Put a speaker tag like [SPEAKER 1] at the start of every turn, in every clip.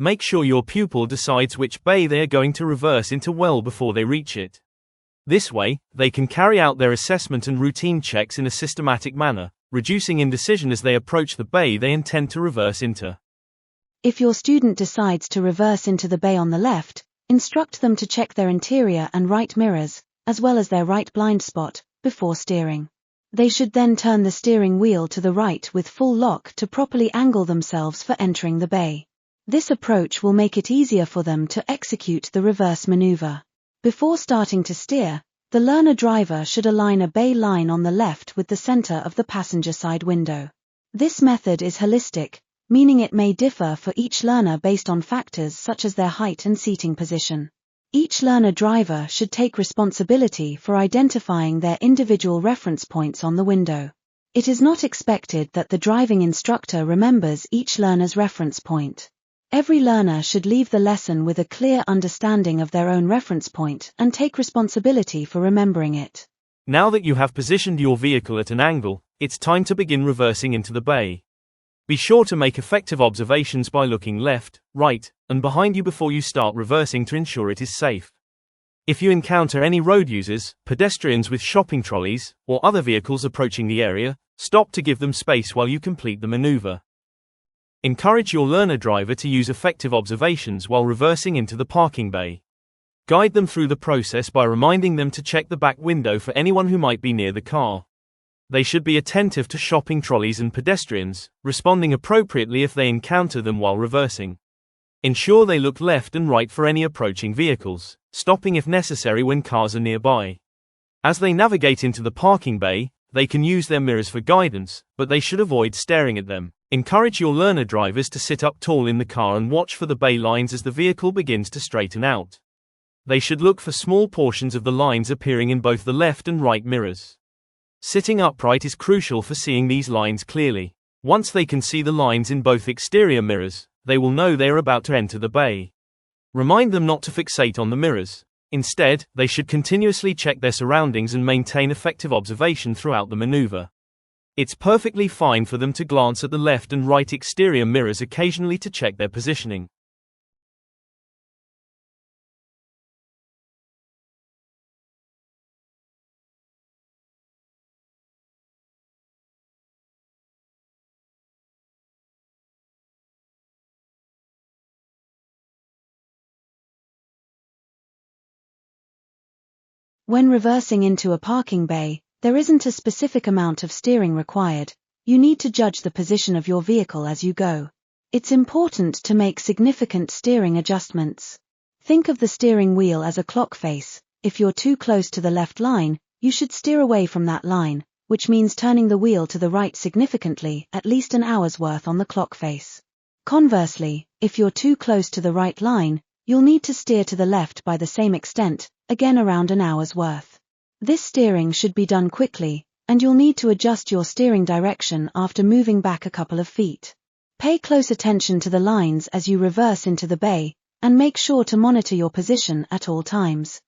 [SPEAKER 1] Make sure your pupil decides which bay they are going to reverse into well before they reach it. This way, they can carry out their assessment and routine checks in a systematic manner, reducing indecision as they approach the bay they intend to reverse into.
[SPEAKER 2] If your student decides to reverse into the bay on the left, instruct them to check their interior and right mirrors, as well as their right blind spot, before steering. They should then turn the steering wheel to the right with full lock to properly angle themselves for entering the bay. This approach will make it easier for them to execute the reverse maneuver. Before starting to steer, the learner driver should align a bay line on the left with the center of the passenger side window. This method is holistic, meaning it may differ for each learner based on factors such as their height and seating position. Each learner driver should take responsibility for identifying their individual reference points on the window. It is not expected that the driving instructor remembers each learner's reference point. Every learner should leave the lesson with a clear understanding of their own reference point and take responsibility for remembering it.
[SPEAKER 1] Now that you have positioned your vehicle at an angle, it's time to begin reversing into the bay. Be sure to make effective observations by looking left, right, and behind you before you start reversing to ensure it is safe. If you encounter any road users, pedestrians with shopping trolleys, or other vehicles approaching the area, stop to give them space while you complete the maneuver. Encourage your learner driver to use effective observations while reversing into the parking bay. Guide them through the process by reminding them to check the back window for anyone who might be near the car. They should be attentive to shopping trolleys and pedestrians, responding appropriately if they encounter them while reversing. Ensure they look left and right for any approaching vehicles, stopping if necessary when cars are nearby. As they navigate into the parking bay, they can use their mirrors for guidance, but they should avoid staring at them. Encourage your learner drivers to sit up tall in the car and watch for the bay lines as the vehicle begins to straighten out. They should look for small portions of the lines appearing in both the left and right mirrors. Sitting upright is crucial for seeing these lines clearly. Once they can see the lines in both exterior mirrors, they will know they are about to enter the bay. Remind them not to fixate on the mirrors. Instead, they should continuously check their surroundings and maintain effective observation throughout the maneuver. It's perfectly fine for them to glance at the left and right exterior mirrors occasionally to check their positioning.
[SPEAKER 2] When reversing into a parking bay, there isn't a specific amount of steering required. You need to judge the position of your vehicle as you go. It's important to make significant steering adjustments. Think of the steering wheel as a clock face. If you're too close to the left line, you should steer away from that line, which means turning the wheel to the right significantly, at least an hour's worth on the clock face. Conversely, if you're too close to the right line, you'll need to steer to the left by the same extent, again around an hour's worth. This steering should be done quickly, and you'll need to adjust your steering direction after moving back a couple of feet. Pay close attention to the lines as you reverse into the bay, and make sure to monitor your position at all times.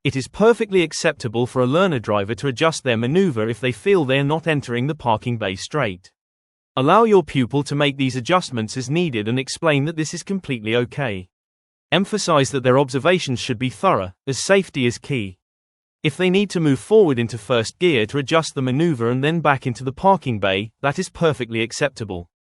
[SPEAKER 1] It is perfectly acceptable for a learner driver to adjust their maneuver if they feel they are not entering the parking bay straight. Allow your pupil to make these adjustments as needed and explain that this is completely okay. Emphasize that their observations should be thorough, as safety is key. If they need to move forward into first gear to adjust the maneuver and then back into the parking bay, that is perfectly acceptable.